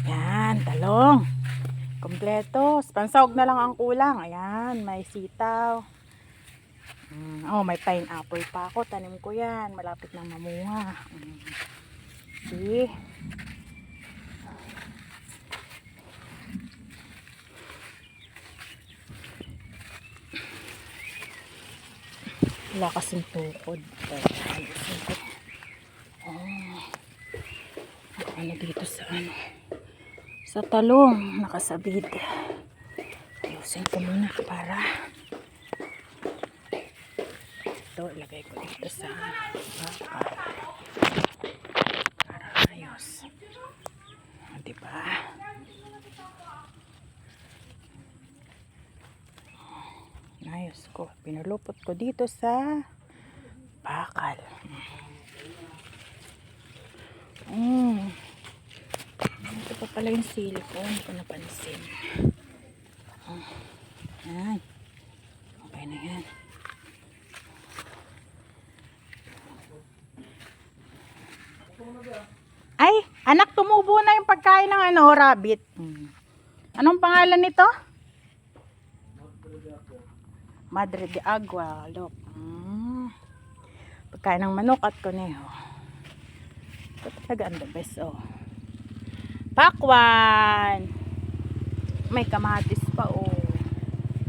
Yan, talong. Kompleto. Pansahog na lang ang kulang. Ayan, may sitaw. Oh, may pineapple pa ako. Tanim ko yan. Malapit nang mamunga. See? Wala kasing tukod. Oh. Ano dito sa sa talong nakasabit. Ayusin ko muna para ito ilagay ko dito sa baka para ayos. Diba? Ayos ko. Pinulupot ko dito sa bakal. Ito pa pala yung silicone. Hindi ko napansin. Yan. Okay na yan. Ay, anak, tumubo na yung pagkain ng rabbit. Anong pangalan nito? Madre de Agua. Look. Pagkain ng manok at kuneho. Ito talaga ang the best, oh. Pakwan! May kamatis pa, oh.